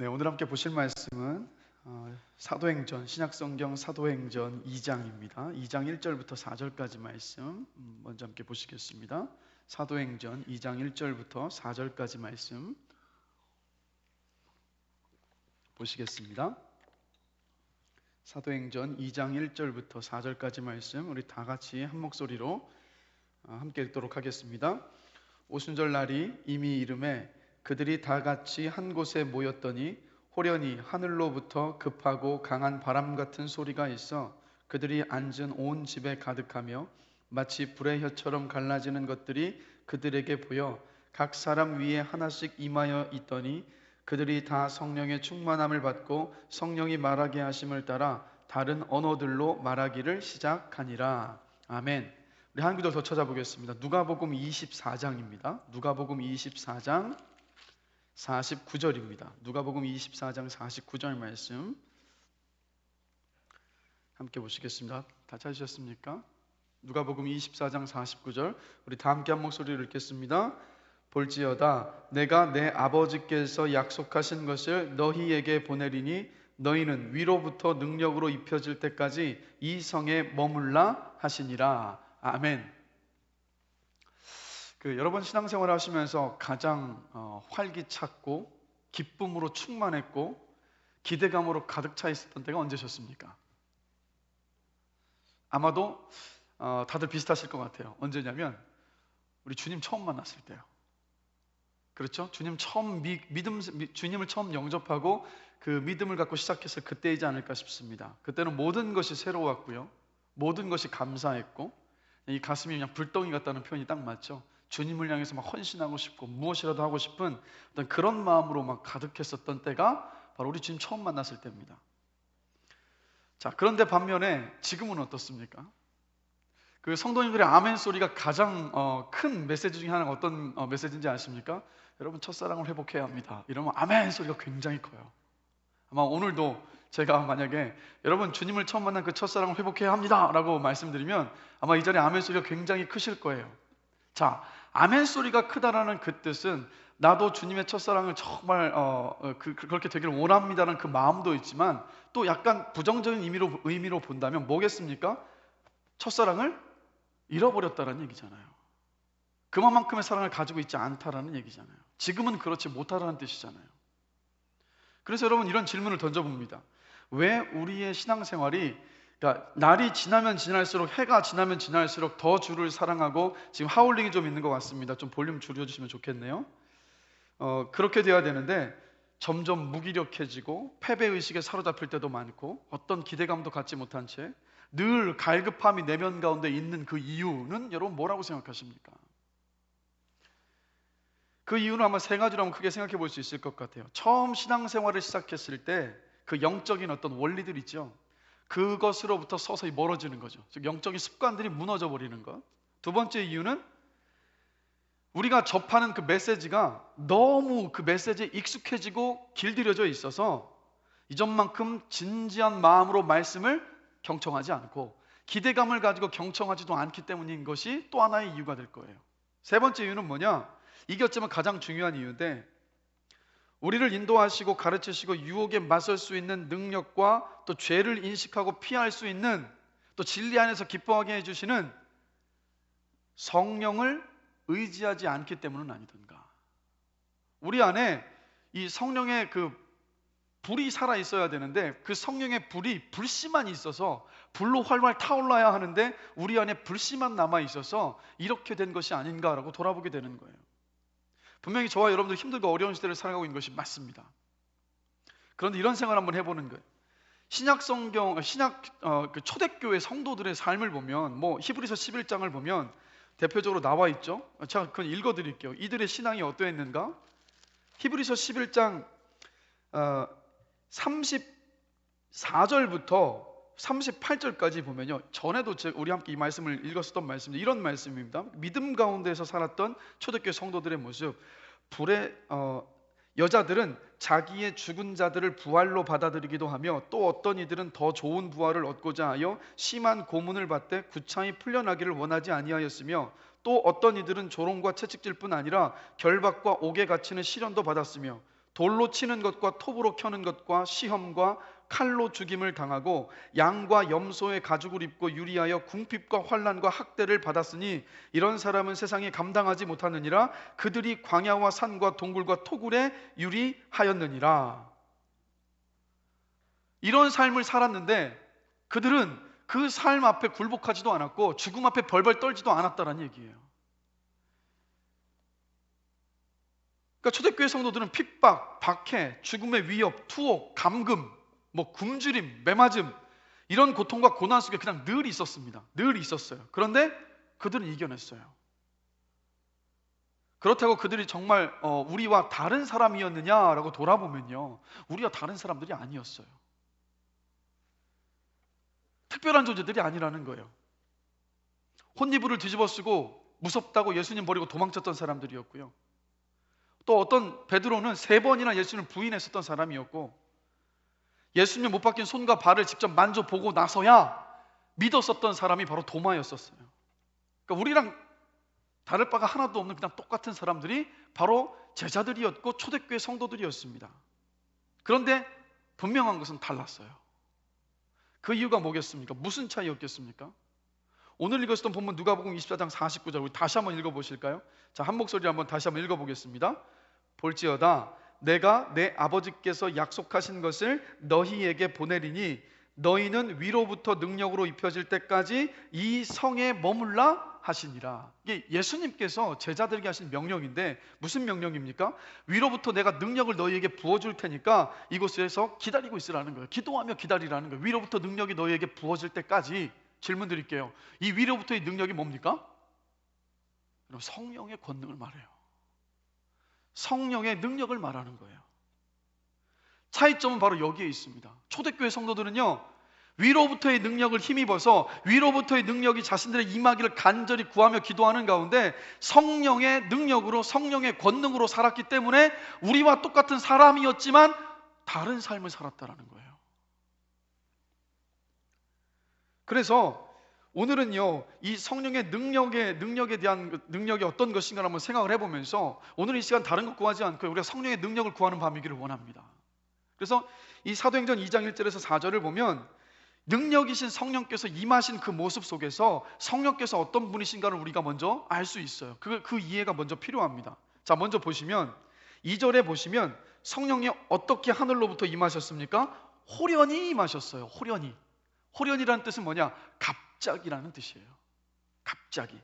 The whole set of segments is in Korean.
네, 오늘 함께 보실 말씀은 사도행전, 신약성경 사도행전 2장입니다. 2장 1절부터 4절까지 말씀 먼저 함께 보시겠습니다. 사도행전 2장 1절부터 4절까지 말씀 보시겠습니다. 사도행전 2장 1절부터 4절까지 말씀 우리 다 같이 한 목소리로 함께 읽도록 하겠습니다. 오순절 날이 이미 이름에 그들이 다 같이 한 곳에 모였더니 호련히 하늘로부터 급하고 강한 바람 같은 소리가 있어 그들이 앉은 온 집에 가득하며 마치 불의 혀처럼 갈라지는 것들이 그들에게 보여 각 사람 위에 하나씩 임하여 있더니 그들이 다 성령의 충만함을 받고 성령이 말하게 하심을 따라 다른 언어들로 말하기를 시작하니라. 아멘. 우리 한 구절 더 찾아보겠습니다. 누가복음 24장입니다. 누가복음 24장 49절입니다. 누가복음 24장 49절 말씀 함께 보시겠습니다. 다 찾으셨습니까? 누가복음 24장 49절 우리 다 함께 한 목소리로 읽겠습니다. 볼지어다 내가 내 아버지께서 약속하신 것을 너희에게 보내리니 너희는 위로부터 능력으로 입혀질 때까지 이 성에 머물라 하시니라. 아멘. 여러분 신앙생활을 하시면서 가장 활기찼고 기쁨으로 충만했고 기대감으로 가득 차 있었던 때가 언제셨습니까? 아마도 다들 비슷하실 것 같아요. 언제냐면 우리 주님 처음 만났을 때요. 그렇죠? 주님을 처음 영접하고 그 믿음을 갖고 시작했을 그때이지 않을까 싶습니다. 그때는 모든 것이 새로웠고요, 모든 것이 감사했고 이 가슴이 그냥 불덩이 같다는 표현이 딱 맞죠. 주님을 향해서 막 헌신하고 싶고 무엇이라도 하고 싶은 어떤 그런 마음으로 막 가득했었던 때가 바로 우리 주님 처음 만났을 때입니다. 자, 그런데 반면에 지금은 어떻습니까? 그 성도님들의 아멘 소리가 가장 큰 메시지 중에 하나가 어떤 메시지인지 아십니까? 여러분 첫사랑을 회복해야 합니다. 이러면 아멘 소리가 굉장히 커요. 아마 오늘도 제가 만약에 여러분 주님을 처음 만난 그 첫사랑을 회복해야 합니다 라고 말씀드리면 아마 이 자리에 아멘 소리가 굉장히 크실 거예요. 자, 아멘 소리가 크다라는 그 뜻은 나도 주님의 첫사랑을 정말 그렇게 되기를 원합니다라는 그 마음도 있지만 또 약간 부정적인 의미로 본다면 뭐겠습니까? 첫사랑을 잃어버렸다는 얘기잖아요. 그만큼의 사랑을 가지고 있지 않다라는 얘기잖아요. 지금은 그렇지 못하다는 뜻이잖아요. 그래서 여러분 이런 질문을 던져봅니다. 왜 우리의 신앙생활이 그러니까 날이 지나면 지날수록, 해가 지나면 지날수록 더 주를 사랑하고, 지금 하울링이 좀 있는 것 같습니다. 좀 볼륨 줄여주시면 좋겠네요. 그렇게 돼야 되는데 점점 무기력해지고 패배의식에 사로잡힐 때도 많고 어떤 기대감도 갖지 못한 채 늘 갈급함이 내면 가운데 있는 그 이유는 여러분 뭐라고 생각하십니까? 그 이유는 아마 세 가지로 한번 크게 생각해 볼 수 있을 것 같아요. 처음 신앙생활을 시작했을 때 그 영적인 어떤 원리들 있죠. 그것으로부터 서서히 멀어지는 거죠. 즉 영적인 습관들이 무너져 버리는 것. 두 번째 이유는 우리가 접하는 그 메시지가 너무 그 메시지에 익숙해지고 길들여져 있어서 이전만큼 진지한 마음으로 말씀을 경청하지 않고 기대감을 가지고 경청하지도 않기 때문인 것이 또 하나의 이유가 될 거예요. 세 번째 이유는 뭐냐? 이게 어쩌면 가장 중요한 이유인데 우리를 인도하시고 가르치시고 유혹에 맞설 수 있는 능력과 또 죄를 인식하고 피할 수 있는 또 진리 안에서 기뻐하게 해주시는 성령을 의지하지 않기 때문은 아니던가. 우리 안에 이 성령의 그 불이 살아 있어야 되는데 그 성령의 불씨만 있어서 불로 활활 타올라야 하는데 우리 안에 불씨만 남아 있어서 이렇게 된 것이 아닌가라고 돌아보게 되는 거예요. 분명히 저와 여러분들 힘들고 어려운 시대를 살아가고 있는 것이 맞습니다. 그런데 이런 생각을 한번 해보는 거예요. 그 초대교회 성도들의 삶을 보면 히브리서 11장을 보면 대표적으로 나와 있죠. 제가 그건 읽어드릴게요. 이들의 신앙이 어떠했는가? 히브리서 11장 34절부터 38절까지 보면요, 전에도 우리 함께 이 말씀을 읽었었던 말씀입니다. 이런 말씀입니다. 믿음 가운데서 살았던 초대교회 성도들의 모습. 여자들은 자기의 죽은 자들을 부활로 받아들이기도 하며 또 어떤 이들은 더 좋은 부활을 얻고자 하여 심한 고문을 받되 구차히 풀려나기를 원하지 아니하였으며 또 어떤 이들은 조롱과 채찍질뿐 아니라 결박과 옥에 갇히는 시련도 받았으며 돌로 치는 것과 톱으로 켜는 것과 시험과 칼로 죽임을 당하고 양과 염소의 가죽을 입고 유리하여 궁핍과 환난과 학대를 받았으니 이런 사람은 세상에 감당하지 못하느니라. 그들이 광야와 산과 동굴과 토굴에 유리하였느니라. 이런 삶을 살았는데 그들은 그 삶 앞에 굴복하지도 않았고 죽음 앞에 벌벌 떨지도 않았다는 얘기예요. 그러니까 초대교회 성도들은 핍박, 박해, 죽음의 위협, 투옥, 감금, 굶주림, 매맞음, 이런 고통과 고난 속에 그냥 늘 있었습니다. 늘 있었어요. 그런데 그들은 이겨냈어요. 그렇다고 그들이 정말 우리와 다른 사람이었느냐라고 돌아보면요, 우리와 다른 사람들이 아니었어요. 특별한 존재들이 아니라는 거예요. 혼이불을 뒤집어 쓰고 무섭다고 예수님 버리고 도망쳤던 사람들이었고요. 또 어떤 베드로는 3번이나 예수님을 부인했었던 사람이었고, 예수님 못 박힌 손과 발을 직접 만져보고 나서야 믿었었던 사람이 바로 도마였었어요. 그러니까 우리랑 다를 바가 하나도 없는 그냥 똑같은 사람들이 바로 제자들이었고 초대교회 성도들이었습니다. 그런데 분명한 것은 달랐어요. 그 이유가 뭐겠습니까? 무슨 차이였겠습니까? 오늘 읽었던 본문 누가복음 24장 49절, 우리 다시 한번 읽어보실까요? 자, 한 목소리 한번 다시 한번 읽어보겠습니다. 볼지어다 내가 내 아버지께서 약속하신 것을 너희에게 보내리니 너희는 위로부터 능력으로 입혀질 때까지 이 성에 머물라 하시니라. 이게 예수님께서 제자들에게 하신 명령인데 무슨 명령입니까? 위로부터 내가 능력을 너희에게 부어줄 테니까 이곳에서 기다리고 있으라는 거예요. 기도하며 기다리라는 거예요. 위로부터 능력이 너희에게 부어질 때까지. 질문 드릴게요. 이 위로부터의 능력이 뭡니까? 성령의 권능을 말해요. 성령의 능력을 말하는 거예요. 차이점은 바로 여기에 있습니다. 초대교회 성도들은요, 위로부터의 능력을 힘입어서 위로부터의 능력이 자신들의 임하기를 간절히 구하며 기도하는 가운데 성령의 능력으로, 성령의 권능으로 살았기 때문에 우리와 똑같은 사람이었지만 다른 삶을 살았다는 거예요. 그래서 오늘은요, 이 성령의 능력에 대한 능력이 어떤 것인가 한번 생각을 해보면서 오늘 이 시간 다른 것 구하지 않고 우리가 성령의 능력을 구하는 밤이기를 원합니다. 그래서 이 사도행전 2장 1절에서 4절을 보면 능력이신 성령께서 임하신 그 모습 속에서 성령께서 어떤 분이신가를 우리가 먼저 알 수 있어요. 그 이해가 먼저 필요합니다. 자, 먼저 보시면 2절에 보시면 성령이 어떻게 하늘로부터 임하셨습니까? 호련히 임하셨어요. 호련히. 호련이라는 뜻은 뭐냐? 갑자기라는 뜻이에요. 갑자기.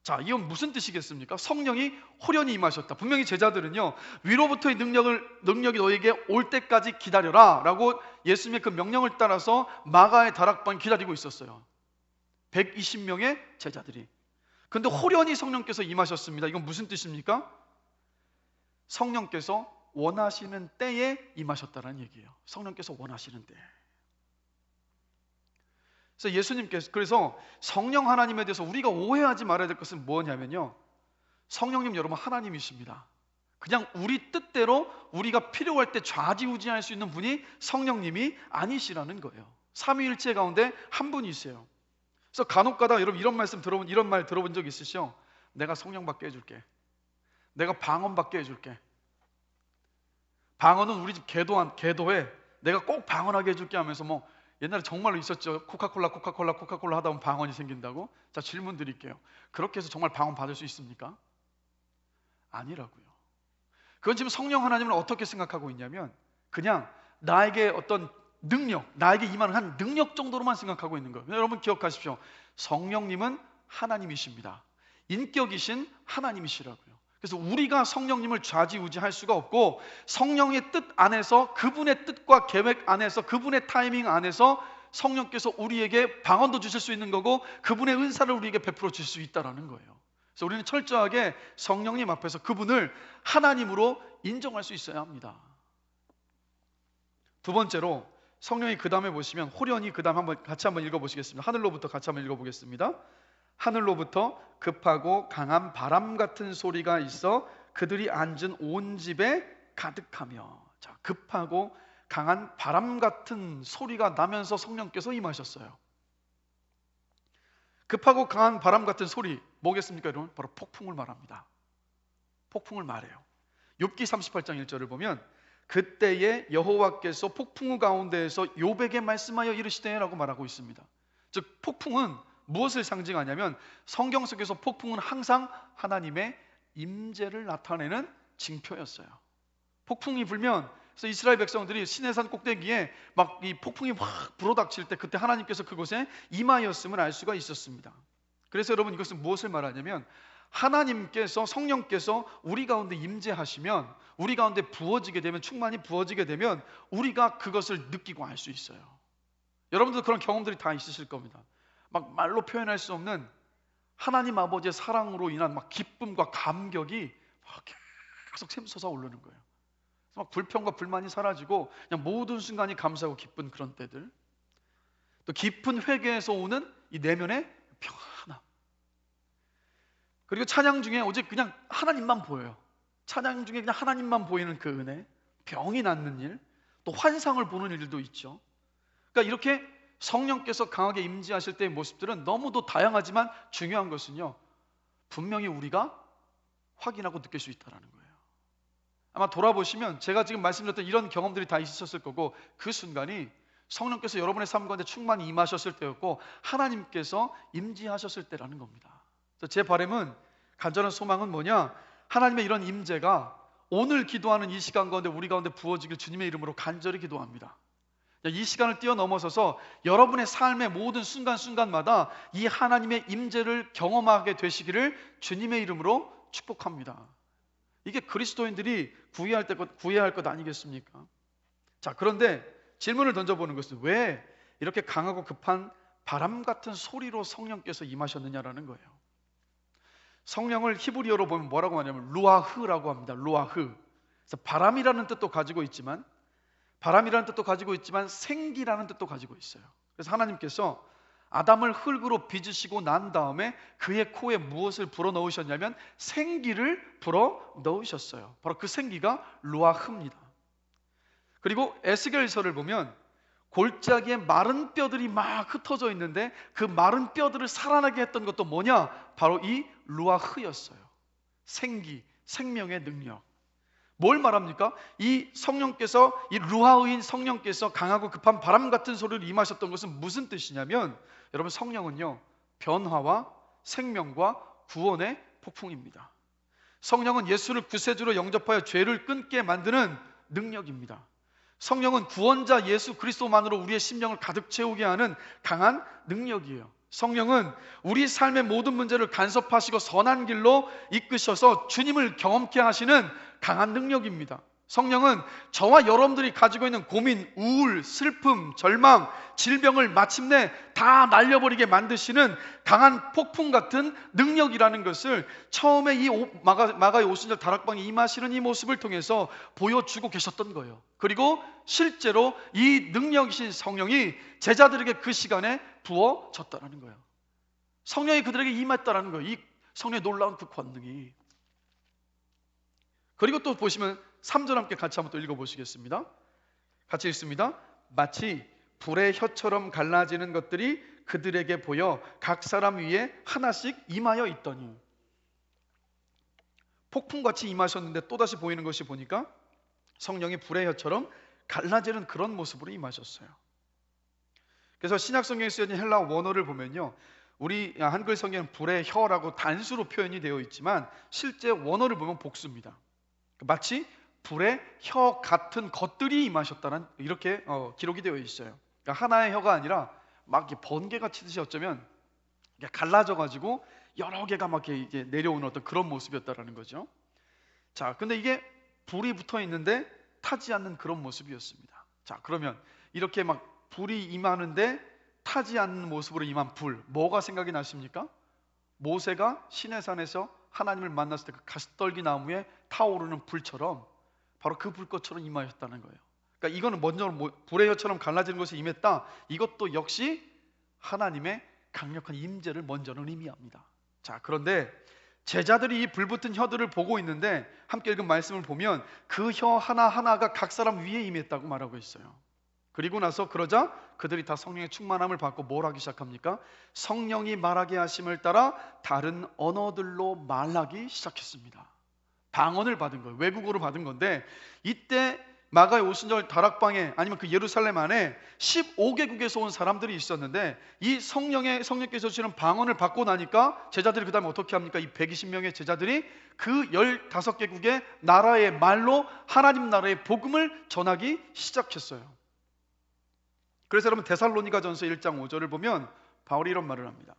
자, 이건 무슨 뜻이겠습니까? 성령이 호련히 임하셨다. 분명히 제자들은요, 위로부터의 능력이 너에게 올 때까지 기다려라 라고 예수님의 그 명령을 따라서 마가의 다락방 기다리고 있었어요. 120명의 제자들이. 근데 호련히 성령께서 임하셨습니다. 이건 무슨 뜻입니까? 성령께서 원하시는 때에 임하셨다는 얘기예요. 성령께서 원하시는 때. 그래서 예수님께서, 그래서 성령 하나님에 대해서 우리가 오해하지 말아야 될 것은 뭐냐면요, 성령님 여러분 하나님이십니다. 그냥 우리 뜻대로 우리가 필요할 때 좌지우지할 수 있는 분이 성령님이 아니시라는 거예요. 삼위일체 가운데 한 분이세요. 그래서 간혹가다 여러분 이런 말 들어본 적 있으시죠? 내가 성령 받게 해줄게. 내가 방언 받게 해줄게. 방언은 우리 집 계도에 내가 꼭 방언하게 해줄게 하면서 옛날에 정말로 있었죠. 코카콜라 하다 보면 방언이 생긴다고. 자, 질문 드릴게요. 그렇게 해서 정말 방언 받을 수 있습니까? 아니라고요. 그건 지금 성령 하나님을 어떻게 생각하고 있냐면 그냥 나에게 어떤 능력, 나에게 임하는 한 능력 정도로만 생각하고 있는 거예요. 여러분 기억하십시오. 성령님은 하나님이십니다. 인격이신 하나님이시라고요. 그래서 우리가 성령님을 좌지우지할 수가 없고 성령의 뜻 안에서, 그분의 뜻과 계획 안에서, 그분의 타이밍 안에서 성령께서 우리에게 방언도 주실 수 있는 거고 그분의 은사를 우리에게 베풀어 주실 수 있다는 거예요. 그래서 우리는 철저하게 성령님 앞에서 그분을 하나님으로 인정할 수 있어야 합니다. 두 번째로 성령이 그 다음에 보시면 호련히, 그 다음 같이 한번 읽어보시겠습니다. 하늘로부터 같이 한번 읽어보겠습니다. 하늘로부터 급하고 강한 바람 같은 소리가 있어 그들이 앉은 온 집에 가득하며. 자, 급하고 강한 바람 같은 소리가 나면서 성령께서 임하셨어요. 급하고 강한 바람 같은 소리 뭐겠습니까 여러분? 바로 폭풍을 말합니다. 폭풍을 말해요. 욥기 38장 1절을 보면 그때에 여호와께서 폭풍우 가운데에서 욥에게 말씀하여 이르시되 라고 말하고 있습니다. 즉 폭풍은 무엇을 상징하냐면 성경 속에서 폭풍은 항상 하나님의 임재를 나타내는 징표였어요. 폭풍이 불면, 그래서 이스라엘 백성들이 시내산 꼭대기에 막 이 폭풍이 확 불어닥칠 때 그때 하나님께서 그곳에 임하였음을 알 수가 있었습니다. 그래서 여러분, 이것은 무엇을 말하냐면 하나님께서, 성령께서 우리 가운데 임재하시면, 우리 가운데 부어지게 되면, 충만히 부어지게 되면 우리가 그것을 느끼고 알 수 있어요. 여러분들 그런 경험들이 다 있으실 겁니다. 막 말로 표현할 수 없는 하나님 아버지의 사랑으로 인한 막 기쁨과 감격이 막 계속 샘솟아 오르는 거예요. 막 불평과 불만이 사라지고 그냥 모든 순간이 감사하고 기쁜 그런 때들, 또 깊은 회개에서 오는 이 내면의 평안함, 그리고 찬양 중에 오직 그냥 하나님만 보여요. 찬양 중에 그냥 하나님만 보이는 그 은혜, 병이 낫는 일, 또 환상을 보는 일도 있죠. 그러니까 이렇게 성령께서 강하게 임재하실 때의 모습들은 너무도 다양하지만 중요한 것은요, 분명히 우리가 확인하고 느낄 수 있다는 거예요. 아마 돌아보시면 제가 지금 말씀드렸던 이런 경험들이 다 있으셨을 거고, 그 순간이 성령께서 여러분의 삶 가운데 충만히 임하셨을 때였고 하나님께서 임재하셨을 때라는 겁니다. 그래서 제 바람은, 간절한 소망은 뭐냐, 하나님의 이런 임재가 오늘 기도하는 이 시간 가운데 우리 가운데 부어지길 주님의 이름으로 간절히 기도합니다. 이 시간을 뛰어넘어서서 여러분의 삶의 모든 순간순간마다 이 하나님의 임재를 경험하게 되시기를 주님의 이름으로 축복합니다. 이게 그리스도인들이 구해야 할 것 아니겠습니까? 자, 그런데 질문을 던져보는 것은 왜 이렇게 강하고 급한 바람 같은 소리로 성령께서 임하셨느냐라는 거예요. 성령을 히브리어로 보면 뭐라고 하냐면 루아흐라고 합니다. 루아흐. 그래서 바람이라는 뜻도 가지고 있지만, 생기라는 뜻도 가지고 있어요. 그래서 하나님께서 아담을 흙으로 빚으시고 난 다음에 그의 코에 무엇을 불어넣으셨냐면 생기를 불어넣으셨어요. 바로 그 생기가 루아흐입니다. 그리고 에스겔서를 보면 골짜기에 마른 뼈들이 막 흩어져 있는데 그 마른 뼈들을 살아나게 했던 것도 뭐냐? 바로 이 루아흐였어요. 생기, 생명의 능력. 뭘 말합니까? 이 성령께서, 이 루아흐인 성령께서 강하고 급한 바람 같은 소리를 임하셨던 것은 무슨 뜻이냐면, 여러분, 성령은요, 변화와 생명과 구원의 폭풍입니다. 성령은 예수를 구세주로 영접하여 죄를 끊게 만드는 능력입니다. 성령은 구원자 예수 그리스도만으로 우리의 심령을 가득 채우게 하는 강한 능력이에요. 성령은 우리 삶의 모든 문제를 간섭하시고 선한 길로 이끄셔서 주님을 경험케 하시는 강한 능력입니다. 성령은 저와 여러분들이 가지고 있는 고민, 우울, 슬픔, 절망, 질병을 마침내 다 날려버리게 만드시는 강한 폭풍 같은 능력이라는 것을 처음에 이 마가의 오순절 다락방에 임하시는 이 모습을 통해서 보여주고 계셨던 거예요. 그리고 실제로 이 능력이신 성령이 제자들에게 그 시간에 부어졌다는 거예요. 성령이 그들에게 임했다는 거예요. 이 성령의 놀라운 그 권능이. 그리고 또 보시면 3절 함께 같이 한번 또 읽어보시겠습니다. 같이 읽습니다. 마치 불의 혀처럼 갈라지는 것들이 그들에게 보여 각 사람 위에 하나씩 임하여 있더니. 폭풍같이 임하셨는데 또다시 보이는 것이 보니까 성령이 불의 혀처럼 갈라지는 그런 모습으로 임하셨어요. 그래서 신약 성경에 쓰여진 헬라 원어를 보면요, 우리 한글 성경은 불의 혀라고 단수로 표현이 되어 있지만 실제 원어를 보면 복수입니다. 마치 불의 혀 같은 것들이 임하셨다는, 이렇게 기록이 되어 있어요. 그러니까 하나의 혀가 아니라 막 번개가 치듯이 어쩌면 갈라져가지고 여러 개가 막 이렇게 내려오는 어떤 그런 모습이었다라는 거죠. 자, 근데 이게 불이 붙어 있는데 타지 않는 그런 모습이었습니다. 자, 그러면 이렇게 막 불이 임하는데 타지 않는 모습으로 임한 불, 뭐가 생각이 나십니까? 모세가 시내산에서 하나님을 만났을 때 그 가시떨기 나무에 타오르는 불처럼 바로 그 불꽃처럼 임하셨다는 거예요. 그러니까 이거는 먼저 불의 혀처럼 갈라지는 것이 임했다. 이것도 역시 하나님의 강력한 임재를 먼저는 의미합니다. 자, 그런데 제자들이 이 불붙은 혀들을 보고 있는데 함께 읽은 말씀을 보면 그 혀 하나하나가 각 사람 위에 임했다고 말하고 있어요. 그리고 나서 그러자 그들이 다 성령의 충만함을 받고 뭘 하기 시작합니까? 성령이 말하게 하심을 따라 다른 언어들로 말하기 시작했습니다. 방언을 받은 거예요. 외국어로 받은 건데, 이때 마가의 오순절 다락방에, 아니면 그 예루살렘 안에 15개국에서 온 사람들이 있었는데, 이 성령께서 주시는 방언을 받고 나니까 제자들이 그 다음에 어떻게 합니까? 이 120명의 제자들이 그 15개국의 나라의 말로 하나님 나라의 복음을 전하기 시작했어요. 그래서 여러분, 데살로니가전서 1장 5절을 보면 바울이 이런 말을 합니다.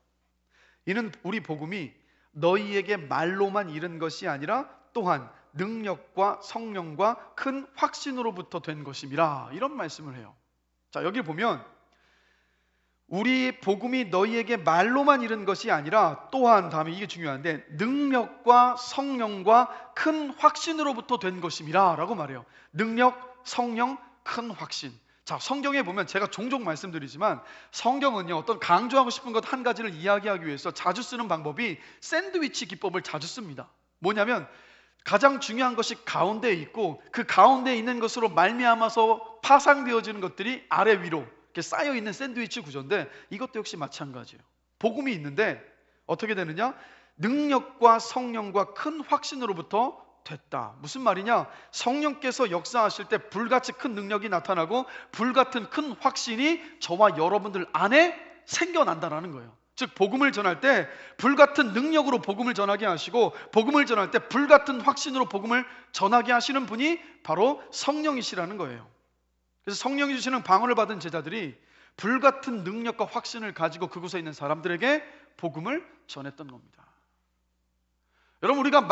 이는 우리 복음이 너희에게 말로만 이른 것이 아니라 또한 능력과 성령과 큰 확신으로부터 된 것임이라, 이런 말씀을 해요. 자, 여기 보면 우리 복음이 너희에게 말로만 이른 것이 아니라 또한, 다음에 이게 중요한데, 능력과 성령과 큰 확신으로부터 된 것임이라 라고 말해요. 능력, 성령, 큰 확신. 자, 성경에 보면 제가 종종 말씀드리지만, 성경은요, 어떤 강조하고 싶은 것 한 가지를 이야기하기 위해서 자주 쓰는 방법이 샌드위치 기법을 자주 씁니다. 뭐냐면 가장 중요한 것이 가운데에 있고, 그 가운데에 있는 것으로 말미암아서 파상되어지는 것들이 아래 위로 이렇게 쌓여있는 샌드위치 구조인데, 이것도 역시 마찬가지예요. 복음이 있는데 어떻게 되느냐? 능력과 성령과 큰 확신으로부터 됐다. 무슨 말이냐? 성령께서 역사하실 때 불같이 큰 능력이 나타나고 불같은 큰 확신이 저와 여러분들 안에 생겨난다는 거예요. 즉, 복음을 전할 때 불같은 능력으로 복음을 전하게 하시고, 복음을 전할 때 불같은 확신으로 복음을 전하게 하시는 분이 바로 성령이시라는 거예요. 그래서 성령이 주시는 방언을 받은 제자들이 불같은 능력과 확신을 가지고 그곳에 있는 사람들에게 복음을 전했던 겁니다. 여러분, 우리가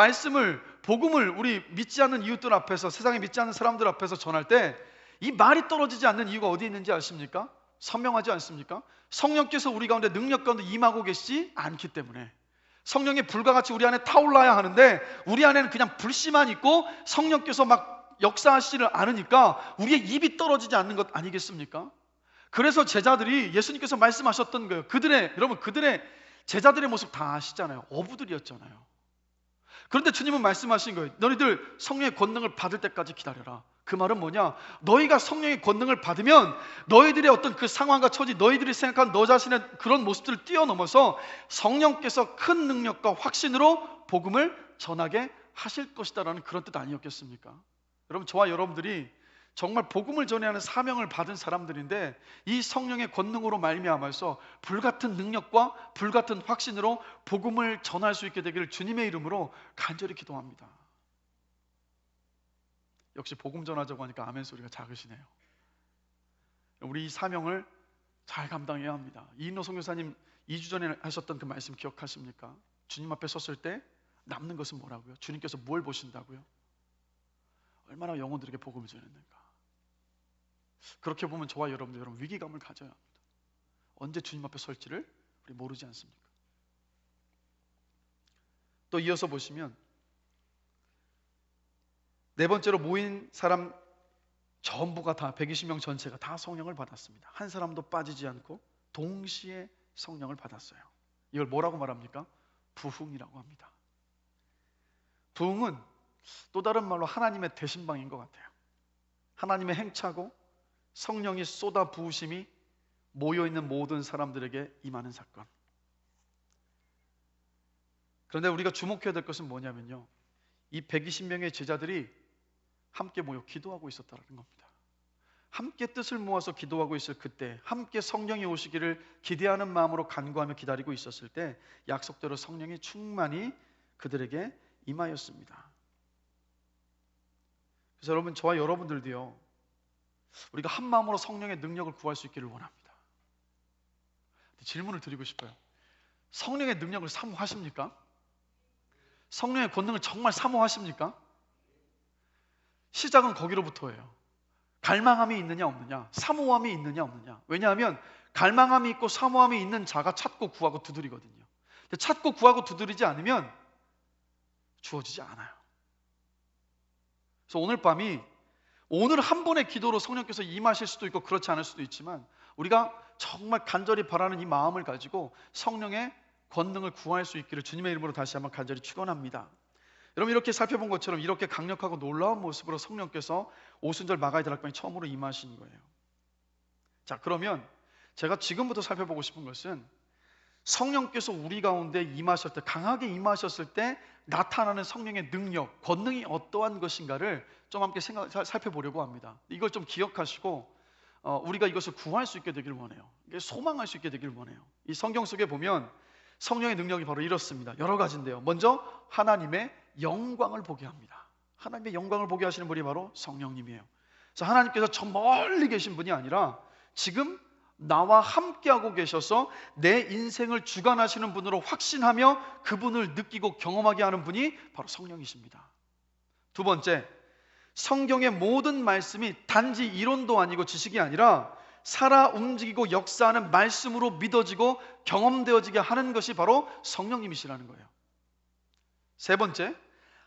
복음을 우리 믿지 않는 이웃들 앞에서, 세상에 믿지 않는 사람들 앞에서 전할 때 이 말이 떨어지지 않는 이유가 어디 있는지 아십니까? 선명하지 않습니까? 성령께서 우리 가운데, 능력 가운데 임하고 계시지 않기 때문에. 성령의 불과 같이 우리 안에 타올라야 하는데 우리 안에는 그냥 불씨만 있고 성령께서 막 역사하시지를 않으니까 우리의 입이 떨어지지 않는 것 아니겠습니까? 그래서 제자들이, 예수님께서 말씀하셨던 거예요. 여러분, 그들의 제자들의 모습 다 아시잖아요. 어부들이었잖아요. 그런데 주님은 말씀하신 거예요. 너희들 성령의 권능을 받을 때까지 기다려라. 그 말은 뭐냐? 너희가 성령의 권능을 받으면 너희들의 어떤 그 상황과 처지, 너희들이 생각한 너 자신의 그런 모습들을 뛰어넘어서 성령께서 큰 능력과 확신으로 복음을 전하게 하실 것이다라는 그런 뜻 아니었겠습니까? 여러분, 저와 여러분들이 정말 복음을 전해야 하는 사명을 받은 사람들인데, 이 성령의 권능으로 말미암아서 불같은 능력과 불같은 확신으로 복음을 전할 수 있게 되기를 주님의 이름으로 간절히 기도합니다. 역시 복음 전하자고 하니까 아멘 소리가 작으시네요. 우리 이 사명을 잘 감당해야 합니다. 이인로 선교사님 2주 전에 하셨던 그 말씀 기억하십니까? 주님 앞에 섰을 때 남는 것은 뭐라고요? 주님께서 뭘 보신다고요? 얼마나 영혼들에게 복음을 전했는가. 그렇게 보면 저와 여러분 위기감을 가져야 합니다. 언제 주님 앞에 설지를 우리 모르지 않습니까? 또 이어서 보시면, 네 번째로 모인 사람 전부가 다, 120명 전체가 다 성령을 받았습니다. 한 사람도 빠지지 않고 동시에 성령을 받았어요. 이걸 뭐라고 말합니까? 부흥이라고 합니다. 부흥은 또 다른 말로 하나님의 대신방인 것 같아요. 하나님의 행차고 성령이 쏟아 부으심이 모여있는 모든 사람들에게 임하는 사건. 그런데 우리가 주목해야 될 것은 뭐냐면요, 이 120명의 제자들이 함께 모여 기도하고 있었다는 겁니다. 함께 뜻을 모아서 기도하고 있을 그때, 함께 성령이 오시기를 기대하는 마음으로 간구하며 기다리고 있었을 때 약속대로 성령이 충만히 그들에게 임하였습니다. 그래서 여러분, 저와 여러분들도요, 우리가 한 마음으로 성령의 능력을 구할 수 있기를 원합니다. 질문을 드리고 싶어요. 성령의 능력을 사모하십니까? 성령의 권능을 정말 사모하십니까? 시작은 거기로부터예요. 갈망함이 있느냐 없느냐, 사모함이 있느냐 없느냐. 왜냐하면 갈망함이 있고 사모함이 있는 자가 찾고 구하고 두드리거든요. 근데 찾고 구하고 두드리지 않으면 주어지지 않아요. 그래서 오늘 한 번의 기도로 성령께서 임하실 수도 있고 그렇지 않을 수도 있지만, 우리가 정말 간절히 바라는 이 마음을 가지고 성령의 권능을 구할 수 있기를 주님의 이름으로 다시 한번 간절히 축원합니다. 여러분, 이렇게 살펴본 것처럼 이렇게 강력하고 놀라운 모습으로 성령께서 오순절 마가의 다락방에 처음으로 임하신 거예요. 자, 그러면 제가 지금부터 살펴보고 싶은 것은, 성령께서 우리 가운데 임하실 때, 강하게 임하셨을 때 나타나는 성령의 능력, 권능이 어떠한 것인가를 좀 함께 살펴보려고 합니다. 이걸 좀 기억하시고 우리가 이것을 구할 수 있게 되길 원해요. 소망할 수 있게 되길 원해요. 이 성경 속에 보면 성령의 능력이 바로 이렇습니다. 여러 가지인데요. 먼저 하나님의 영광을 보게 합니다. 하나님의 영광을 보게 하시는 분이 바로 성령님이에요. 그래서 하나님께서 저 멀리 계신 분이 아니라 지금 나와 함께하고 계셔서 내 인생을 주관하시는 분으로 확신하며 그분을 느끼고 경험하게 하는 분이 바로 성령이십니다. 두 번째, 성경의 모든 말씀이 단지 이론도 아니고 지식이 아니라 살아 움직이고 역사하는 말씀으로 믿어지고 경험되어지게 하는 것이 바로 성령님이시라는 거예요. 세 번째,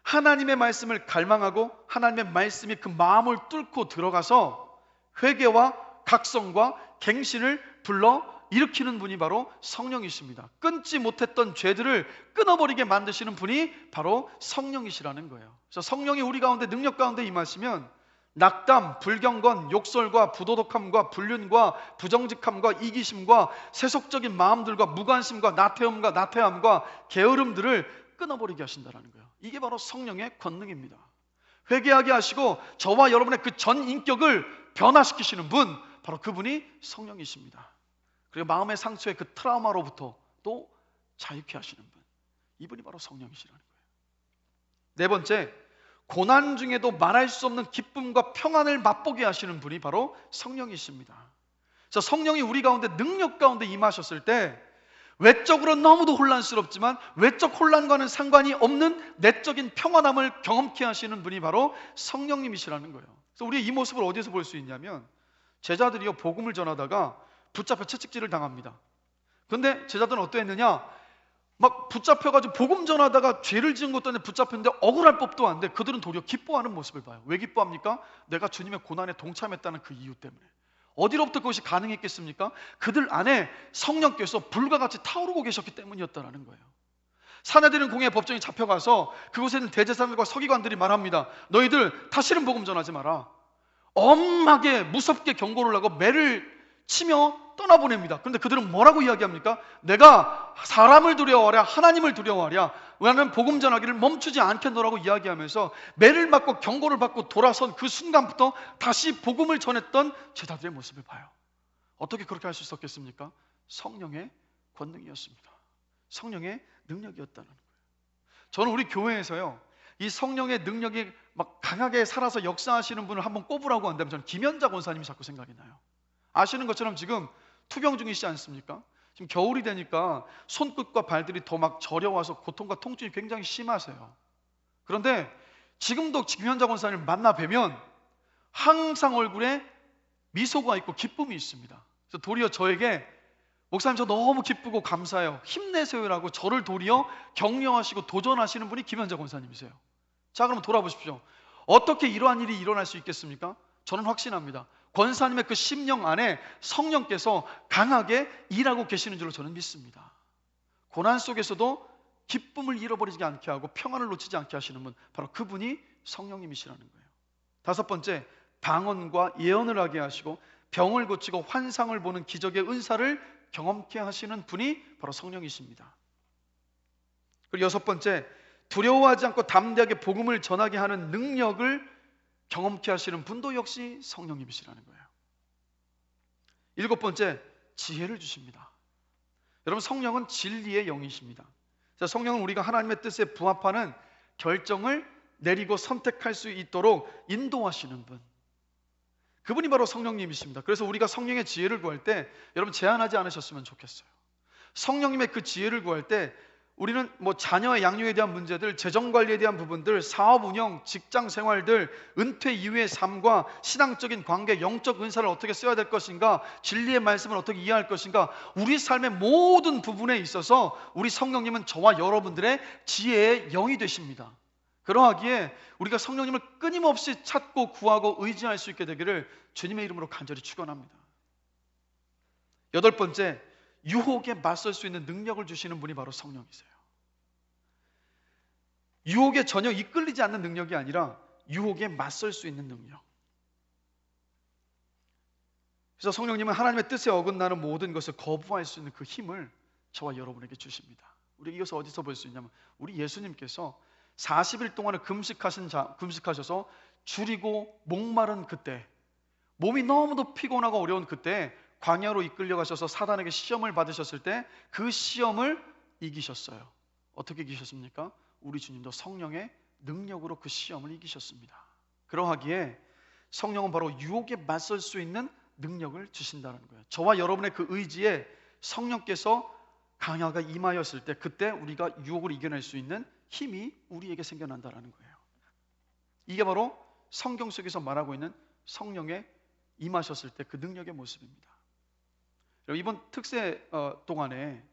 하나님의 말씀을 갈망하고 하나님의 말씀이 그 마음을 뚫고 들어가서 회개와 각성과 갱신을 불러 일으키는 분이 바로 성령이십니다. 끊지 못했던 죄들을 끊어버리게 만드시는 분이 바로 성령이시라는 거예요. 그래서 성령이 우리 가운데 능력 가운데 임하시면 낙담, 불경건, 욕설과 부도덕함과 불륜과 부정직함과 이기심과 세속적인 마음들과 무관심과 나태함과 나태함과 게으름들을 끊어버리게 하신다는 거예요. 이게 바로 성령의 권능입니다. 회개하게 하시고 저와 여러분의 그 전 인격을 변화시키시는 분, 바로 그분이 성령이십니다. 그리고 마음의 상처의 그 트라우마로부터 또 자유케 하시는 분, 이분이 바로 성령이시라는 거예요. 네 번째, 고난 중에도 말할 수 없는 기쁨과 평안을 맛보게 하시는 분이 바로 성령이십니다. 그래서 성령이 우리 가운데 능력 가운데 임하셨을 때 외적으로 너무도 혼란스럽지만 외적 혼란과는 상관이 없는 내적인 평안함을 경험케 하시는 분이 바로 성령님이시라는 거예요. 그래서 우리의 이 모습을 어디서 볼 수 있냐면, 제자들이요 복음을 전하다가 붙잡혀 채찍질을 당합니다. 그런데 제자들은 어떠했느냐, 막 붙잡혀가지고 복음 전하다가 죄를 지은 것도 아닌데 붙잡혔는데 억울할 법도 한데 그들은 도리어 기뻐하는 모습을 봐요. 왜 기뻐합니까? 내가 주님의 고난에 동참했다는 그 이유 때문에. 어디로부터 그것이 가능했겠습니까? 그들 안에 성령께서 불과 같이 타오르고 계셨기 때문이었다는 거예요. 사내들은 공의 법정에 잡혀가서 그곳에 있는 대제사장들과 서기관들이 말합니다. 너희들 다시는 복음 전하지 마라. 엄하게 무섭게 경고를 하고 매를 치며 떠나보냅니다. 그런데 그들은 뭐라고 이야기합니까? 내가 사람을 두려워하랴 하나님을 두려워하랴, 나는 복음 전하기를 멈추지 않겠노라고 이야기하면서 매를 맞고 경고를 받고 돌아선 그 순간부터 다시 복음을 전했던 제자들의 모습을 봐요. 어떻게 그렇게 할 수 있었겠습니까? 성령의 권능이었습니다. 성령의 능력이었다는 거예요. 저는 우리 교회에서요, 이 성령의 능력이 막 강하게 살아서 역사하시는 분을 한번 꼽으라고 한다면 저는 김현자 권사님이 자꾸 생각이 나요. 아시는 것처럼 지금 투병 중이시지 않습니까? 지금 겨울이 되니까 손끝과 발들이 더 막 저려와서 고통과 통증이 굉장히 심하세요. 그런데 지금도 김현자 권사님을 만나 뵈면 항상 얼굴에 미소가 있고 기쁨이 있습니다. 그래서 도리어 저에게 목사님 저 너무 기쁘고 감사해요, 힘내세요라고 저를 도리어 격려하시고 도전하시는 분이 김현자 권사님이세요. 자, 그럼 돌아보십시오. 어떻게 이러한 일이 일어날 수 있겠습니까? 저는 확신합니다. 권사님의 그 심령 안에 성령께서 강하게 일하고 계시는 줄로 저는 믿습니다. 고난 속에서도 기쁨을 잃어버리지 않게 하고 평안을 놓치지 않게 하시는 분, 바로 그분이 성령님이시라는 거예요. 다섯 번째, 방언과 예언을 하게 하시고 병을 고치고 환상을 보는 기적의 은사를 경험케 하시는 분이 바로 성령이십니다. 그리고 여섯 번째, 두려워하지 않고 담대하게 복음을 전하게 하는 능력을 경험케 하시는 분도 역시 성령님이시라는 거예요. 일곱 번째, 지혜를 주십니다. 여러분, 성령은 진리의 영이십니다. 성령은 우리가 하나님의 뜻에 부합하는 결정을 내리고 선택할 수 있도록 인도하시는 분, 그분이 바로 성령님이십니다. 그래서 우리가 성령의 지혜를 구할 때 여러분 제한하지 않으셨으면 좋겠어요. 성령님의 그 지혜를 구할 때 우리는 자녀의 양육에 대한 문제들, 재정관리에 대한 부분들, 사업 운영, 직장 생활들, 은퇴 이후의 삶과 신앙적인 관계, 영적 은사를 어떻게 써야 될 것인가, 진리의 말씀을 어떻게 이해할 것인가, 우리 삶의 모든 부분에 있어서 우리 성령님은 저와 여러분들의 지혜의 영이 되십니다. 그러하기에 우리가 성령님을 끊임없이 찾고 구하고 의지할 수 있게 되기를 주님의 이름으로 간절히 축원합니다. 여덟 번째, 유혹에 맞설 수 있는 능력을 주시는 분이 바로 성령이세요. 유혹에 전혀 이끌리지 않는 능력이 아니라 유혹에 맞설 수 있는 능력. 그래서 성령님은 하나님의 뜻에 어긋나는 모든 것을 거부할 수 있는 그 힘을 저와 여러분에게 주십니다. 우리 이것을 어디서 볼 수 있냐면 우리 예수님께서 40일 동안을 금식하셔서 줄이고 목마른 그때, 몸이 너무도 피곤하고 어려운 그때 광야로 이끌려 가셔서 사단에게 시험을 받으셨을 때 그 시험을 이기셨어요. 어떻게 이기셨습니까? 우리 주님도 성령의 능력으로 그 시험을 이기셨습니다. 그러하기에 성령은 바로 유혹에 맞설 수 있는 능력을 주신다는 거예요. 저와 여러분의 그 의지에 성령께서 강야가 임하였을 때 그때 우리가 유혹을 이겨낼 수 있는 힘이 우리에게 생겨난다는 거예요. 이게 바로 성경 속에서 말하고 있는 성령의 임하셨을 때 그 능력의 모습입니다. 이번 특세 동안에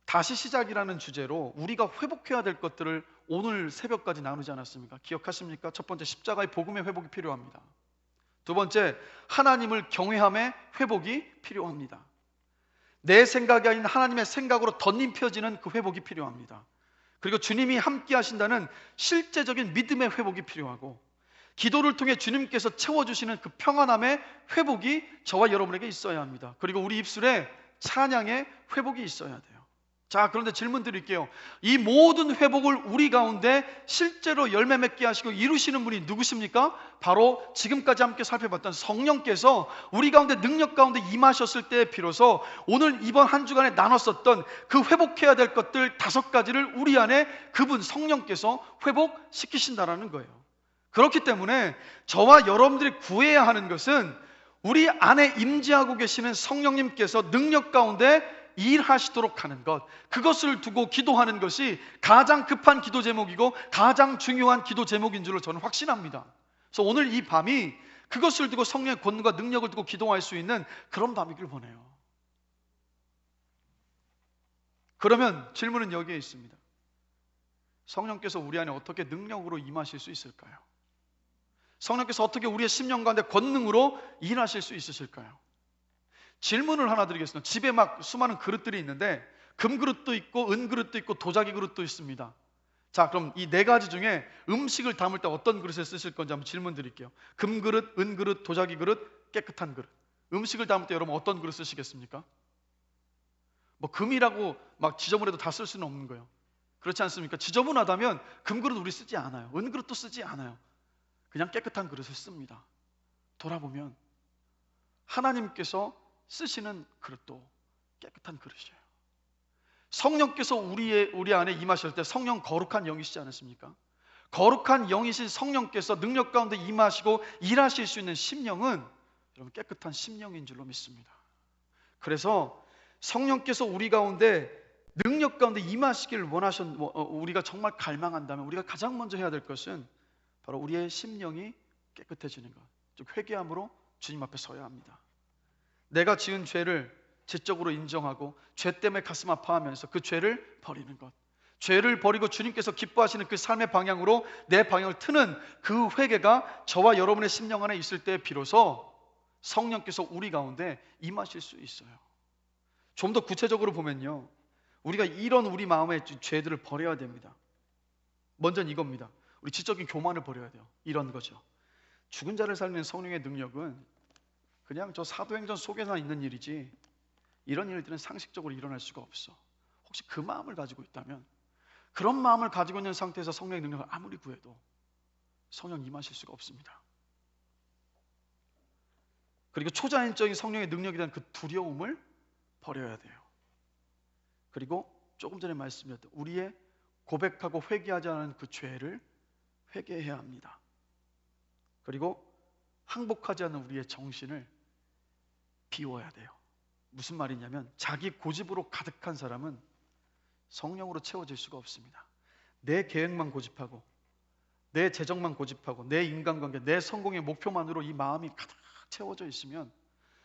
다시 시작이라는 주제로 우리가 회복해야 될 것들을 오늘 새벽까지 나누지 않았습니까? 기억하십니까? 첫 번째, 십자가의 복음의 회복이 필요합니다. 두 번째, 하나님을 경외함의 회복이 필요합니다. 내 생각이 아닌 하나님의 생각으로 덧입혀지는 그 회복이 필요합니다. 그리고 주님이 함께 하신다는 실제적인 믿음의 회복이 필요하고, 기도를 통해 주님께서 채워주시는 그 평안함의 회복이 저와 여러분에게 있어야 합니다. 그리고 우리 입술에 찬양의 회복이 있어야 돼요. 자, 그런데 질문 드릴게요. 이 모든 회복을 우리 가운데 실제로 열매 맺게 하시고 이루시는 분이 누구십니까? 바로 지금까지 함께 살펴봤던 성령께서 우리 가운데 능력 가운데 임하셨을 때 비로소 오늘 이번 한 주간에 나눴었던 그 회복해야 될 것들 5가지를 우리 안에 그분 성령께서 회복시키신다라는 거예요. 그렇기 때문에 저와 여러분들이 구해야 하는 것은 우리 안에 임재하고 계시는 성령님께서 능력 가운데 일하시도록 하는 것, 그것을 두고 기도하는 것이 가장 급한 기도 제목이고 가장 중요한 기도 제목인 줄로 저는 확신합니다. 그래서 오늘 이 밤이 그것을 두고 성령의 권능과 능력을 두고 기도할 수 있는 그런 밤이길 원해요. 그러면 질문은 여기에 있습니다. 성령께서 우리 안에 어떻게 능력으로 임하실 수 있을까요? 성령께서 어떻게 우리의 심령 가운데 권능으로 일하실 수 있으실까요? 질문을 하나 드리겠습니다. 집에 막 수많은 그릇들이 있는데 금그릇도 있고 은그릇도 있고 도자기 그릇도 있습니다. 자, 그럼 이 4가지 중에 음식을 담을 때 어떤 그릇을 쓰실 건지 한번 질문 드릴게요. 금그릇, 은그릇, 도자기 그릇, 깨끗한 그릇. 음식을 담을 때 여러분 어떤 그릇 쓰시겠습니까? 뭐 금이라고 막 지저분해도 다 쓸 수는 없는 거예요. 그렇지 않습니까? 지저분하다면 금그릇 우리 쓰지 않아요. 은그릇도 쓰지 않아요. 그냥 깨끗한 그릇을 씁니다. 돌아보면 하나님께서 쓰시는 그릇도 깨끗한 그릇이에요. 성령께서 우리 안에 임하실 때 성령 거룩한 영이시지 않습니까? 거룩한 영이신 성령께서 능력 가운데 임하시고 일하실 수 있는 심령은 여러분 깨끗한 심령인 줄로 믿습니다. 그래서 성령께서 우리 가운데 능력 가운데 임하시길 우리가 정말 갈망한다면 우리가 가장 먼저 해야 될 것은 바로 우리의 심령이 깨끗해지는 것, 즉 회개함으로 주님 앞에 서야 합니다. 내가 지은 죄를 지적으로 인정하고 죄 때문에 가슴 아파하면서 그 죄를 버리는 것, 죄를 버리고 주님께서 기뻐하시는 그 삶의 방향으로 내 방향을 트는 그 회개가 저와 여러분의 심령 안에 있을 때 비로소 성령께서 우리 가운데 임하실 수 있어요. 좀 더 구체적으로 보면요, 우리가 이런 우리 마음의 죄들을 버려야 됩니다. 먼저는 이겁니다. 우리 지적인 교만을 버려야 돼요. 이런 거죠. 죽은 자를 살리는 성령의 능력은 그냥 저 사도행전 속에만 있는 일이지 이런 일들은 상식적으로 일어날 수가 없어. 혹시 그 마음을 가지고 있다면, 그런 마음을 가지고 있는 상태에서 성령의 능력을 아무리 구해도 성령 임하실 수가 없습니다. 그리고 초자연적인 성령의 능력에 대한 그 두려움을 버려야 돼요. 그리고 조금 전에 말씀드렸던 우리의 고백하고 회개하지 않은 그 죄를 회개해야 합니다. 그리고 항복하지 않는 우리의 정신을 비워야 돼요. 무슨 말이냐면 자기 고집으로 가득한 사람은 성령으로 채워질 수가 없습니다. 내 계획만 고집하고 내 재정만 고집하고 내 인간관계, 내 성공의 목표만으로 이 마음이 가득 채워져 있으면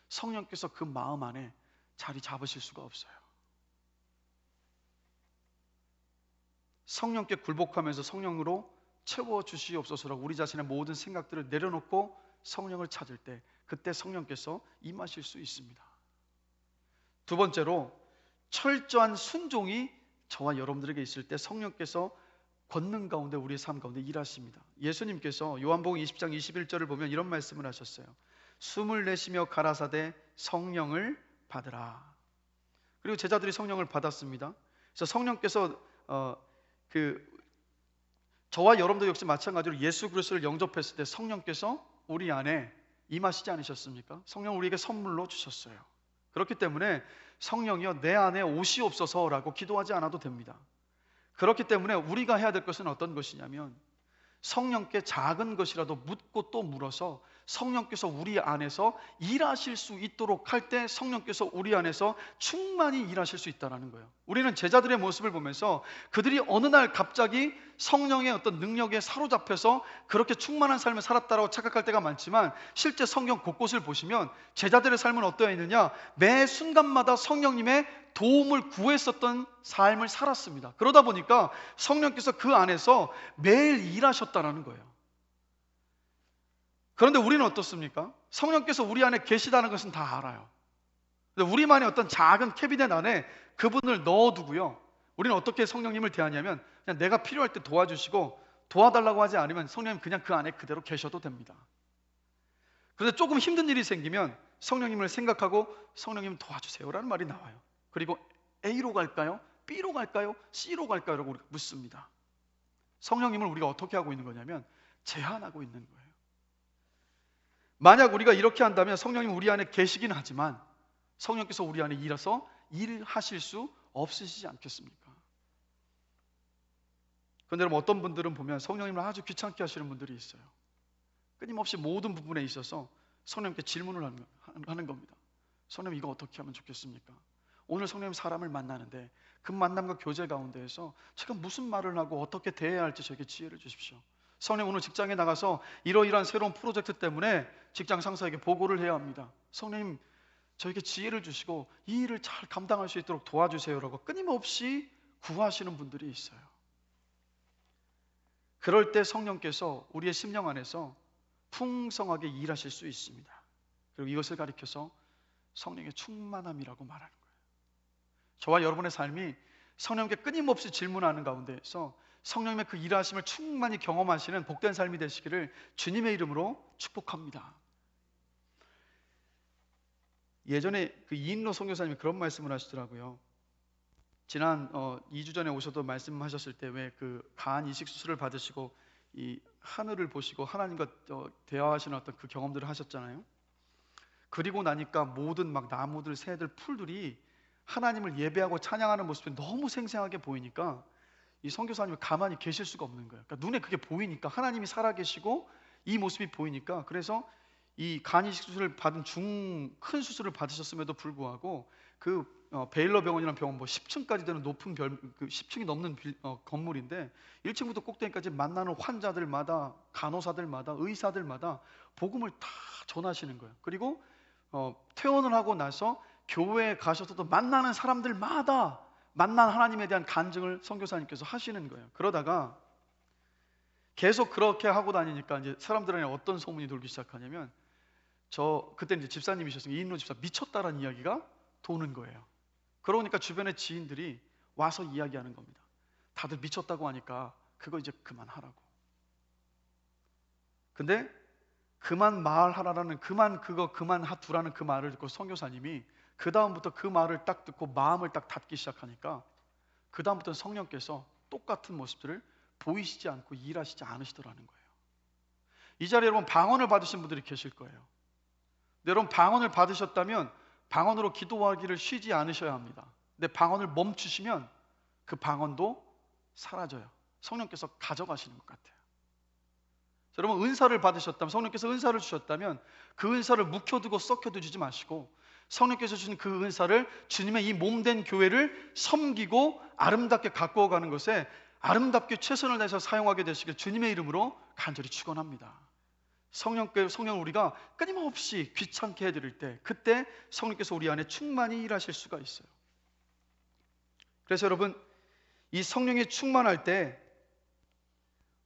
성령께서 그 마음 안에 자리 잡으실 수가 없어요. 성령께 굴복하면서 성령으로 채워주시옵소서라고 우리 자신의 모든 생각들을 내려놓고 성령을 찾을 때 그때 성령께서 임하실 수 있습니다. 두 번째로 철저한 순종이 저와 여러분들에게 있을 때 성령께서 권능 가운데 우리의 삶 가운데 일하십니다. 예수님께서 요한복음 20장 21절을 보면 이런 말씀을 하셨어요. 숨을 내쉬며 가라사대 성령을 받으라. 그리고 제자들이 성령을 받았습니다. 그래서 성령께서 저와 여러분도 역시 마찬가지로 예수 그리스도를 영접했을 때 성령께서 우리 안에 임하시지 않으셨습니까? 성령 우리에게 선물로 주셨어요. 그렇기 때문에 성령이여 내 안에 오시옵소서라고 기도하지 않아도 됩니다. 그렇기 때문에 우리가 해야 될 것은 어떤 것이냐면 성령께 작은 것이라도 묻고 또 물어서 성령께서 우리 안에서 일하실 수 있도록 할 때 성령께서 우리 안에서 충만히 일하실 수 있다는 거예요. 우리는 제자들의 모습을 보면서 그들이 어느 날 갑자기 성령의 어떤 능력에 사로잡혀서 그렇게 충만한 삶을 살았다고 착각할 때가 많지만 실제 성경 곳곳을 보시면 제자들의 삶은 어떠했느냐, 매 순간마다 성령님의 도움을 구했었던 삶을 살았습니다. 그러다 보니까 성령께서 그 안에서 매일 일하셨다는 거예요. 그런데 우리는 어떻습니까? 성령께서 우리 안에 계시다는 것은 다 알아요. 근데 우리만의 어떤 작은 캐비넷 안에 그분을 넣어두고요, 우리는 어떻게 성령님을 대하냐면 그냥 내가 필요할 때 도와주시고 도와달라고 하지 않으면 성령님 그냥 그 안에 그대로 계셔도 됩니다. 그런데 조금 힘든 일이 생기면 성령님을 생각하고 성령님 도와주세요라는 말이 나와요. 그리고 A로 갈까요? B로 갈까요? C로 갈까요? 라고 우리가 묻습니다. 성령님을 우리가 어떻게 하고 있는 거냐면 제한하고 있는 거예요. 만약 우리가 이렇게 한다면 성령님 우리 안에 계시긴 하지만 성령께서 우리 안에 일어서 일하실 수 없으시지 않겠습니까? 그런데 여러분, 어떤 분들은 보면 성령님을 아주 귀찮게 하시는 분들이 있어요. 끊임없이 모든 부분에 있어서 성령님께 질문을 하는 겁니다. 성령님 이거 어떻게 하면 좋겠습니까? 오늘 성령님 사람을 만나는데 그 만남과 교제 가운데에서 제가 무슨 말을 하고 어떻게 대해야 할지 저에게 지혜를 주십시오. 성령님 오늘 직장에 나가서 이러이러한 새로운 프로젝트 때문에 직장 상사에게 보고를 해야 합니다. 성령님 저에게 지혜를 주시고 이 일을 잘 감당할 수 있도록 도와주세요라고 끊임없이 구하시는 분들이 있어요. 그럴 때 성령께서 우리의 심령 안에서 풍성하게 일하실 수 있습니다. 그리고 이것을 가리켜서 성령의 충만함이라고 말하는 거예요. 저와 여러분의 삶이 성령께 끊임없이 질문하는 가운데에서 성령님의 그 일하심을 충만히 경험하시는 복된 삶이 되시기를 주님의 이름으로 축복합니다. 예전에 그 이인로 선교사님이 그런 말씀을 하시더라고요. 지난 2주 전에 오셔도 말씀하셨을 때 왜 그 간 이식 수술을 받으시고 이 하늘을 보시고 하나님과 대화하시는 어떤 그 경험들을 하셨잖아요. 그리고 나니까 모든 막 나무들, 새들, 풀들이 하나님을 예배하고 찬양하는 모습이 너무 생생하게 보이니까 이 선교사님이 가만히 계실 수가 없는 거예요. 그러니까 눈에 그게 보이니까, 하나님이 살아계시고 이 모습이 보이니까, 그래서 이 간 이식 수술을 받은 큰 수술을 받으셨음에도 불구하고 그 베일러 병원이라는 병원 10층까지 되는 높은 10층이 넘는 건물인데 1층부터 꼭대기까지 만나는 환자들마다, 간호사들마다, 의사들마다 복음을 다 전하시는 거예요. 그리고 퇴원을 하고 나서 교회에 가셔서도 만나는 사람들마다 만난 하나님에 대한 간증을 선교사님께서 하시는 거예요. 그러다가 계속 그렇게 하고 다니니까 이제 사람들한테 어떤 소문이 돌기 시작하냐면 그때 이제 집사님이셨으니까 이인로 집사 미쳤다라는 이야기가 도는 거예요. 그러니까 주변의 지인들이 와서 이야기하는 겁니다. 다들 미쳤다고 하니까 그거 이제 그만하라고. 근데 그만 말하라는 그만두라는 그 말을 듣고 선교사님이 그 다음부터 그 말을 딱 듣고 마음을 딱 닫기 시작하니까 그 다음부터는 성령께서 똑같은 모습들을 보이시지 않고 일하시지 않으시더라는 거예요. 이 자리에 여러분 방언을 받으신 분들이 계실 거예요. 여러분 방언을 받으셨다면 방언으로 기도하기를 쉬지 않으셔야 합니다. 근데 방언을 멈추시면 그 방언도 사라져요. 성령께서 가져가시는 것 같아요. 여러분 은사를 받으셨다면, 성령께서 은사를 주셨다면 그 은사를 묵혀두고 썩혀두지 마시고 성령께서 주신 그 은사를 주님의 이 몸된 교회를 섬기고 아름답게 가꾸어 가는 것에 아름답게 최선을 다해서 사용하게 되시길 주님의 이름으로 간절히 축원합니다. 성령을 우리가 끊임없이 귀찮게 해드릴 때 그때 성령께서 우리 안에 충만히 일하실 수가 있어요. 그래서 여러분 이 성령이 충만할 때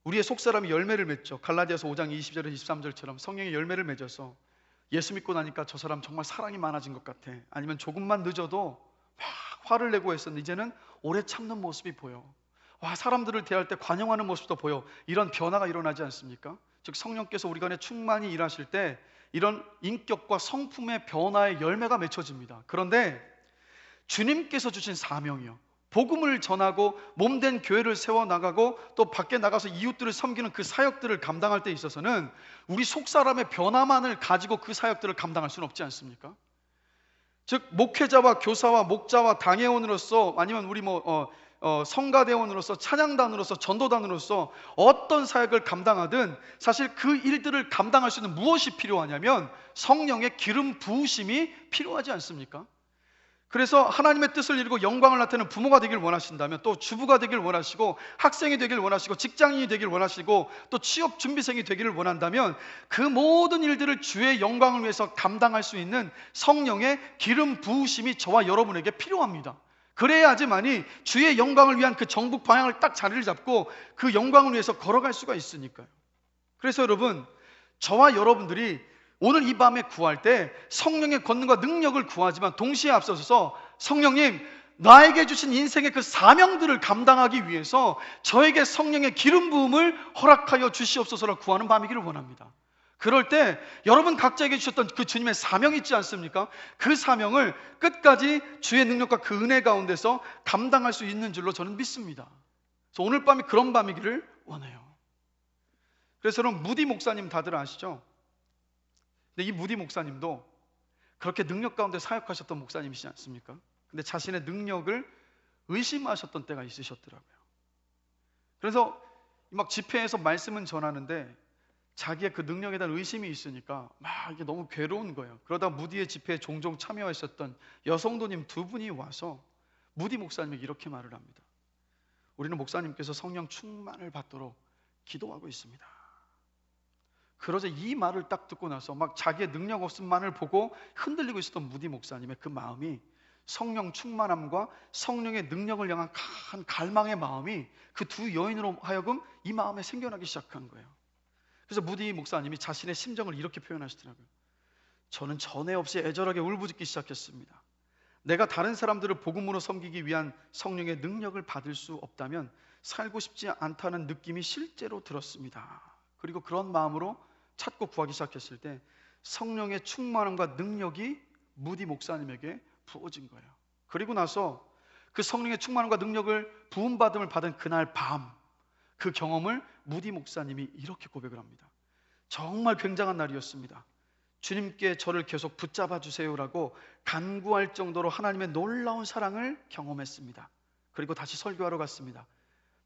우리의 속사람이 열매를 맺죠. 갈라디아서 5장 20절에서 23절처럼 성령의 열매를 맺어서 예수 믿고 나니까 저 사람 정말 사랑이 많아진 것 같아, 아니면 조금만 늦어도 막 화를 내고 했었는데 이제는 오래 참는 모습이 보여, 사람들을 대할 때 관용하는 모습도 보여. 이런 변화가 일어나지 않습니까? 즉 성령께서 우리 안에 충만히 일하실 때 이런 인격과 성품의 변화의 열매가 맺혀집니다. 그런데 주님께서 주신 사명이요, 복음을 전하고 몸된 교회를 세워나가고 또 밖에 나가서 이웃들을 섬기는 그 사역들을 감당할 때 있어서는 우리 속사람의 변화만을 가지고 그 사역들을 감당할 수는 없지 않습니까? 즉 목회자와 교사와 목자와 당회원으로서, 아니면 우리 성가대원으로서, 찬양단으로서, 전도단으로서 어떤 사역을 감당하든 사실 그 일들을 감당할 수 있는 무엇이 필요하냐면 성령의 기름 부으심이 필요하지 않습니까? 그래서 하나님의 뜻을 이루고 영광을 나타내는 부모가 되길 원하신다면, 또 주부가 되길 원하시고, 학생이 되길 원하시고, 직장인이 되길 원하시고, 또 취업 준비생이 되기를 원한다면 그 모든 일들을 주의 영광을 위해서 감당할 수 있는 성령의 기름 부으심이 저와 여러분에게 필요합니다. 그래야지만이 주의 영광을 위한 그 정북 방향을 딱 자리를 잡고 그 영광을 위해서 걸어갈 수가 있으니까요. 그래서 여러분, 저와 여러분들이 오늘 이 밤에 구할 때 성령의 권능과 능력을 구하지만 동시에 앞서서 성령님, 나에게 주신 인생의 그 사명들을 감당하기 위해서 저에게 성령의 기름 부음을 허락하여 주시옵소서를 구하는 밤이기를 원합니다. 그럴 때 여러분 각자에게 주셨던 그 주님의 사명이 있지 않습니까? 그 사명을 끝까지 주의 능력과 그 은혜 가운데서 감당할 수 있는 줄로 저는 믿습니다. 그래서 오늘 밤이 그런 밤이기를 원해요. 그래서 여러분, 무디 목사님 다들 아시죠? 근데 이 무디 목사님도 그렇게 능력 가운데 사역하셨던 목사님이시지 않습니까? 근데 자신의 능력을 의심하셨던 때가 있으셨더라고요. 그래서 막 집회에서 말씀은 전하는데 자기의 그 능력에 대한 의심이 있으니까 막 이게 너무 괴로운 거예요. 그러다 무디의 집회에 종종 참여하셨던 여성도님 두 분이 와서 무디 목사님에게 이렇게 말을 합니다. 우리는 목사님께서 성령 충만을 받도록 기도하고 있습니다. 그러자 이 말을 딱 듣고 나서 막 자기의 능력 없음만을 보고 흔들리고 있었던 무디 목사님의 그 마음이, 성령 충만함과 성령의 능력을 향한 큰 갈망의 마음이 그 두 여인으로 하여금 이 마음에 생겨나기 시작한 거예요. 그래서 무디 목사님이 자신의 심정을 이렇게 표현하시더라고요. 저는 전에 없이 애절하게 울부짖기 시작했습니다. 내가 다른 사람들을 복음으로 섬기기 위한 성령의 능력을 받을 수 없다면 살고 싶지 않다는 느낌이 실제로 들었습니다. 그리고 그런 마음으로 찾고 구하기 시작했을 때 성령의 충만함과 능력이 무디 목사님에게 부어진 거예요. 그리고 나서 그 성령의 충만함과 능력을 부음받음을 받은 그날 밤, 그 경험을 무디 목사님이 이렇게 고백을 합니다. 정말 굉장한 날이었습니다. 주님께 저를 계속 붙잡아 주세요라고 간구할 정도로 하나님의 놀라운 사랑을 경험했습니다. 그리고 다시 설교하러 갔습니다.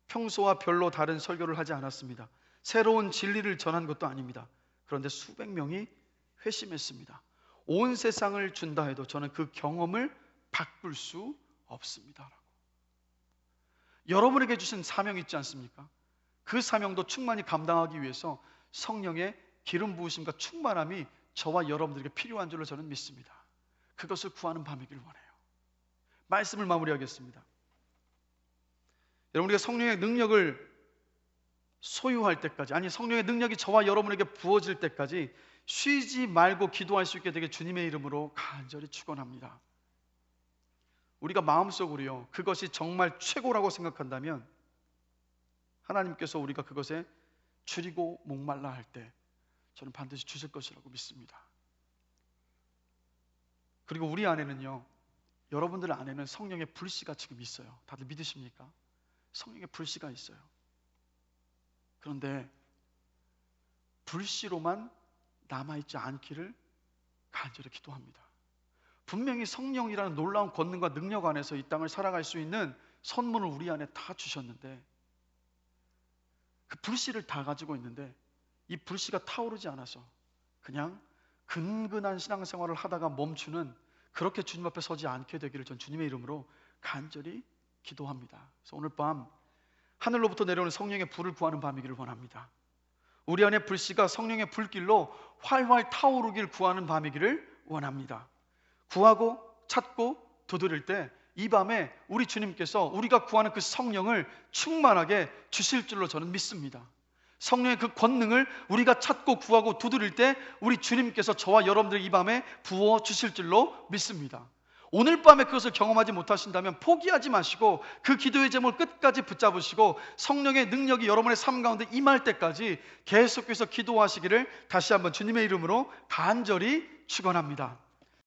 평소와 별로 다른 설교를 하지 않았습니다. 새로운 진리를 전한 것도 아닙니다. 그런데 수백 명이 회심했습니다. 온 세상을 준다 해도 저는 그 경험을 바꿀 수 없습니다. 여러분에게 주신 사명이 있지 않습니까? 그 사명도 충만히 감당하기 위해서 성령의 기름 부으심과 충만함이 저와 여러분들에게 필요한 줄로 저는 믿습니다. 그것을 구하는 밤이기를 원해요. 말씀을 마무리하겠습니다. 여러분, 우리가 성령의 능력을 소유할 때까지, 아니 성령의 능력이 저와 여러분에게 부어질 때까지 쉬지 말고 기도할 수 있게 되게 주님의 이름으로 간절히 축원합니다. 우리가 마음속으로요, 그것이 정말 최고라고 생각한다면 하나님께서 우리가 그것에 줄이고 목말라 할 때 저는 반드시 주실 것이라고 믿습니다. 그리고 우리 안에는요, 여러분들 안에는 성령의 불씨가 지금 있어요. 다들 믿으십니까? 성령의 불씨가 있어요. 그런데 불씨로만 남아있지 않기를 간절히 기도합니다. 분명히 성령이라는 놀라운 권능과 능력 안에서 이 땅을 살아갈 수 있는 선물을 우리 안에 다 주셨는데, 그 불씨를 다 가지고 있는데 이 불씨가 타오르지 않아서 그냥 근근한 신앙생활을 하다가 멈추는, 그렇게 주님 앞에 서지 않게 되기를 전 주님의 이름으로 간절히 기도합니다. 그래서 오늘 밤 하늘로부터 내려오는 성령의 불을 구하는 밤이기를 원합니다. 우리 안에 불씨가 성령의 불길로 활활 타오르길 구하는 밤이기를 원합니다. 구하고 찾고 두드릴 때 이 밤에 우리 주님께서 우리가 구하는 그 성령을 충만하게 주실 줄로 저는 믿습니다. 성령의 그 권능을 우리가 찾고 구하고 두드릴 때 우리 주님께서 저와 여러분들 이 밤에 부어 주실 줄로 믿습니다. 오늘 밤에 그것을 경험하지 못하신다면 포기하지 마시고 그 기도의 제목을 끝까지 붙잡으시고 성령의 능력이 여러분의 삶 가운데 임할 때까지 계속해서 기도하시기를 다시 한번 주님의 이름으로 간절히 축원합니다.